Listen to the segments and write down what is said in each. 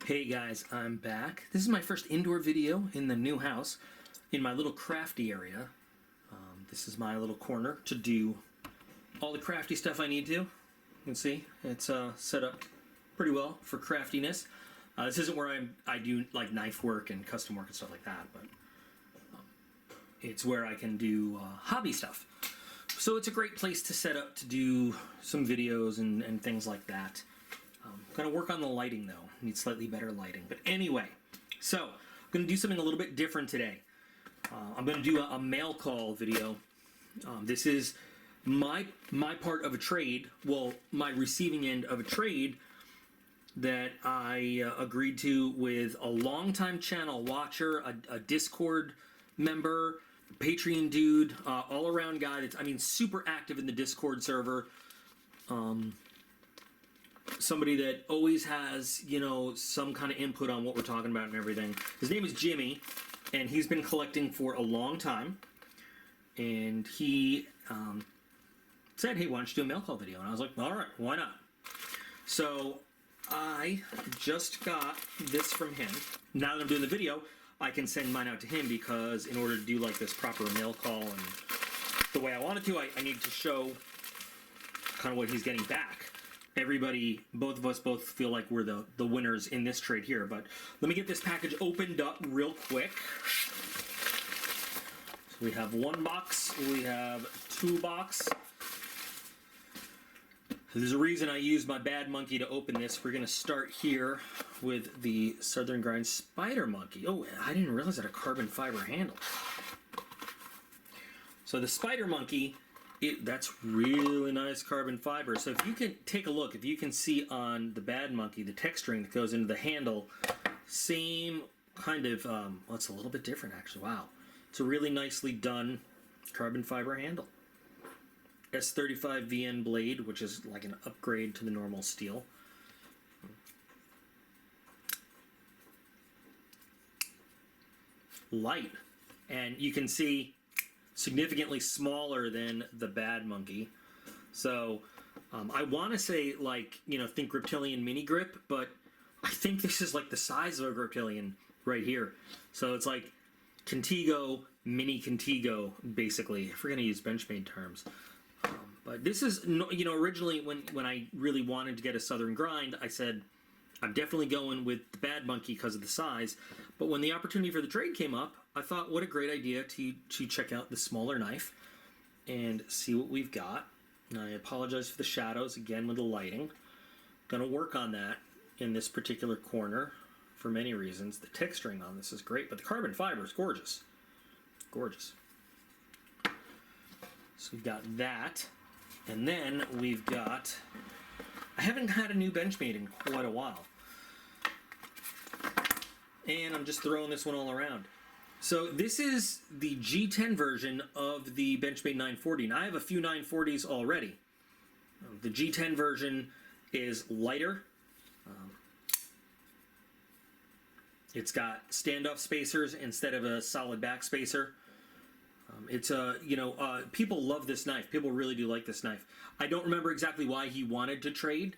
Hey guys, I'm back. This is my first indoor video in the new house, in my little crafty area. This is my little corner to do all the crafty stuff I need to. You can see it's set up pretty well for craftiness. This isn't where I do like knife work and custom work and stuff like that, but it's where I can do hobby stuff. So it's a great place to set up to do some videos and things like that. Gonna work on the lighting though. Need slightly better lighting. But anyway, so I'm gonna do something a little bit different today. I'm gonna do a mail call video. This is my part of a trade. Well, my receiving end of a trade that I agreed to with a longtime channel watcher, a Discord member, Patreon dude, all around guy that's super active in the Discord server. Somebody that always has, some kind of input on what we're talking about and everything. His name is Jimmy, and he's been collecting for a long time. And he said, hey, why don't you do a mail call video? And I was like, all right, why not? So I just got this from him. Now that I'm doing the video, I can send mine out to him because in order to do like this proper mail call and the way I want it to, I need to show kind of what he's getting back. Everybody, both of us feel like we're the winners in this trade here, but let me get this package opened up real quick. So we have one box, we have two boxes. There's a reason I used my bad monkey to open this. We're gonna start here with the Southern Grind Spider Monkey. Oh, I didn't realize that a carbon fiber handle. So the Spider Monkey, that's really nice carbon fiber. So if you can take a look, if you can see on the bad monkey, the texturing that goes into the handle, same kind of, well, it's a little bit different actually. Wow. It's a really nicely done carbon fiber handle. S35 VN blade, which is like an upgrade to the normal steel. Light. And you can see significantly smaller than the bad monkey. So I want to say like, think Griptilian mini grip, but I think this is like the size of a Griptilian right here. So it's like Contigo, mini Contigo, basically, if we're going to use Benchmade terms. But this is, originally when I really wanted to get a Southern Grind, I said, I'm definitely going with the bad monkey because of the size. But when the opportunity for the trade came up, I thought, what a great idea to check out the smaller knife and see what we've got. And I apologize for the shadows, again, with the lighting. Gonna work on that in this particular corner for many reasons. The texturing on this is great, but the carbon fiber is gorgeous. Gorgeous. So we've got that. And then we've got, I haven't had a new Benchmade in quite a while. And I'm just throwing this one all around. So this is the G10 version of the Benchmade 940. Now I have a few 940s already. The G10 version is lighter. It's got standoff spacers instead of a solid back spacer. It's people love this knife. People really do like this knife. I don't remember exactly why he wanted to trade,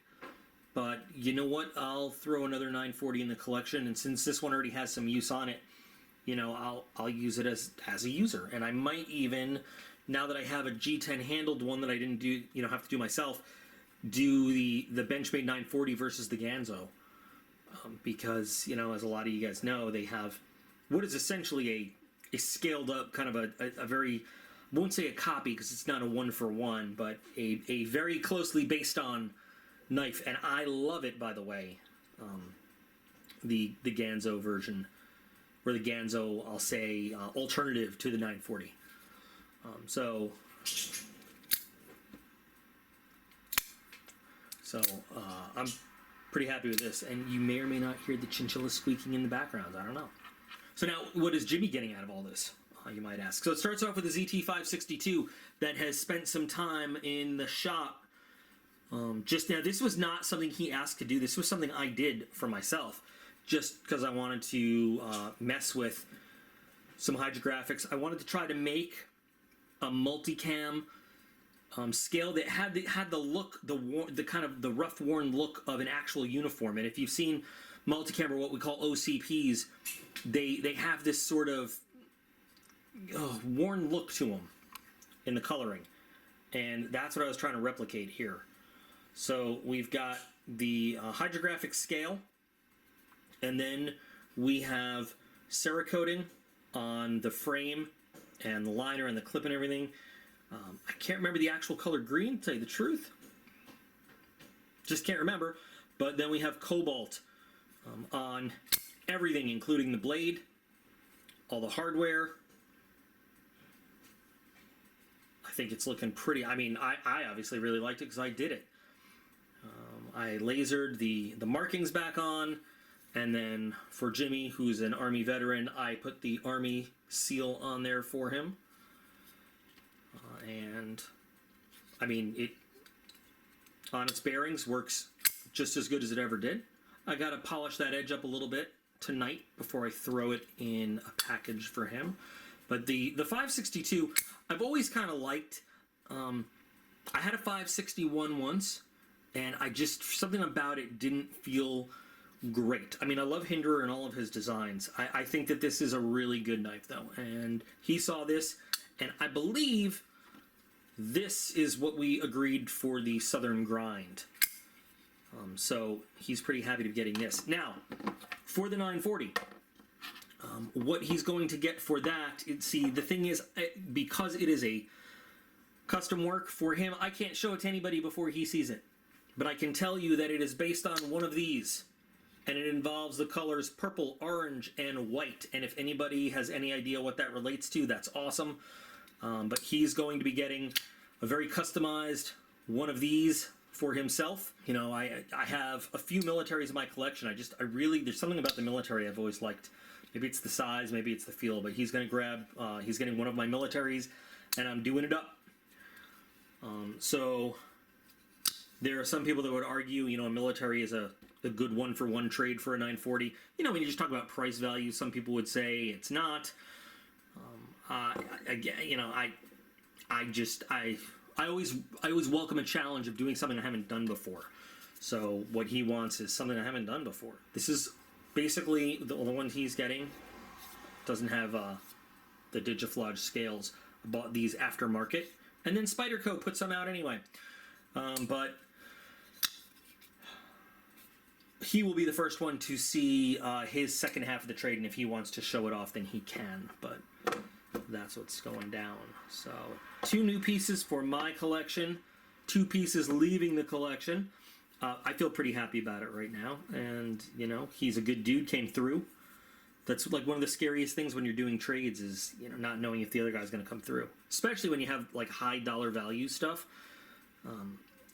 but you know what? I'll throw another 940 in the collection, and since this one already has some use on it, I'll use it as a user. And I might even, now that I have a G10 handled one that I didn't do, have to do myself, do the Benchmade 940 versus the Ganzo, because as a lot of you guys know, they have what is essentially a scaled up kind of a very, I won't say a copy because it's not a one-for-one, but a very closely based on knife, and I love it, by the way. The Ganzo version, or the Ganzo, I'll say, alternative to the 940. I'm pretty happy with this, and you may or may not hear the chinchilla squeaking in the background. I don't know. So now, what is Jimmy getting out of all this, you might ask? So it starts off with a ZT562 that has spent some time in the shop. Just now, this was not something he asked to do. This was something I did for myself, just because I wanted to mess with some hydrographics. I wanted to try to make a multicam scale that had the look, the kind of the rough worn look of an actual uniform. And if you've seen multi-camera, what we call OCPs, they have this sort of worn look to them in the coloring. And that's what I was trying to replicate here. So we've got the hydrographic scale, and then we have Cerakoting on the frame and the liner and the clip and everything. I can't remember the actual color green, to tell you the truth. Just can't remember. But then we have Cobalt on everything, including the blade, all the hardware. I think it's looking pretty. I mean, I obviously really liked it because I did it. I lasered the markings back on, and then for Jimmy, who's an Army veteran, I put the Army seal on there for him. And I mean, it on its bearings works just as good as it ever did. I got to polish that edge up a little bit tonight before I throw it in a package for him. But the 562, I've always kind of liked. I had a 561 once, and I just, something about it didn't feel great. I mean, I love Hinderer and all of his designs. I think that this is a really good knife, though. And he saw this, and I believe this is what we agreed for the Southern Grind. So he's pretty happy to be getting this. Now, for the 940, what he's going to get for that, see, the thing is, because it is a custom work for him, I can't show it to anybody before he sees it. But I can tell you that it is based on one of these, and it involves the colors purple, orange, and white. And if anybody has any idea what that relates to, that's awesome. But he's going to be getting a very customized one of these for himself. You know, I have a few militaries in my collection. I really, there's something about the military I've always liked. Maybe it's the size, maybe it's the feel, but he's going to grab, he's getting one of my militaries, and I'm doing it up. So there are some people that would argue, you know, a military is a good one-for-one trade for a 940. You know, when you just talk about price value, some people would say it's not. Again, you know, I always welcome a challenge of doing something I haven't done before. So what he wants is something I haven't done before. This is basically the one he's getting. Doesn't have the Digiflage scales. I bought these aftermarket, and then Spyderco put some out anyway. But he will be the first one to see his second half of the trade, and if he wants to show it off, then he can. But that's what's going down. So 2 new pieces for my collection, 2 pieces leaving the collection. I feel pretty happy about it right now, and you know, he's a good dude, came through. That's like one of the scariest things when you're doing trades is, you know, not knowing if the other guy's going to come through, especially when you have like high dollar value stuff.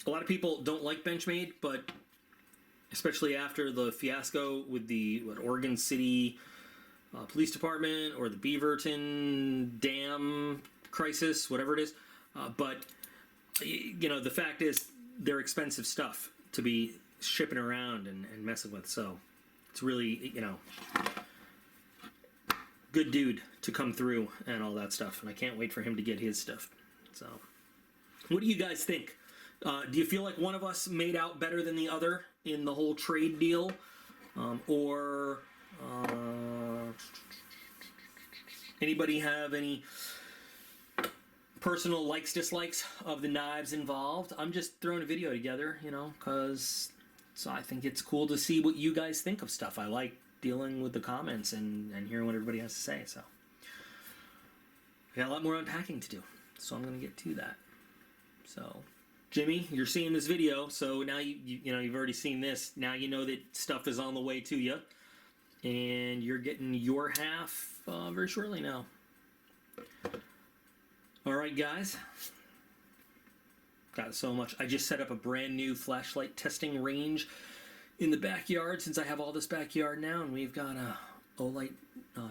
A lot of people don't like Benchmade, but especially after the fiasco with the Oregon City Police Department or the Beaverton Dam crisis, whatever it is. But, you know, the fact is they're expensive stuff to be shipping around and messing with. So it's really, you know, good dude to come through and all that stuff. And I can't wait for him to get his stuff. So what do you guys think? Do you feel like one of us made out better than the other in the whole trade deal? Or anybody have any personal likes, dislikes of the knives involved? I'm just throwing a video together, you know, because I think it's cool to see what you guys think of stuff. I like dealing with the comments and hearing what everybody has to say. So I got a lot more unpacking to do, so I'm going to get to that. So Jimmy, you're seeing this video, so now you know, you've already seen this. Now you know that stuff is on the way to you, and you're getting your half very shortly now. All right, guys. Got so much. I just set up a brand new flashlight testing range in the backyard since I have all this backyard now, and we've got a Olight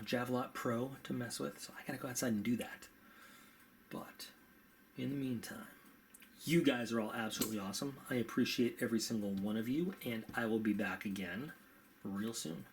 Javelot Pro to mess with, so I gotta go outside and do that. But in the meantime, you guys are all absolutely awesome. I appreciate every single one of you, and I will be back again real soon.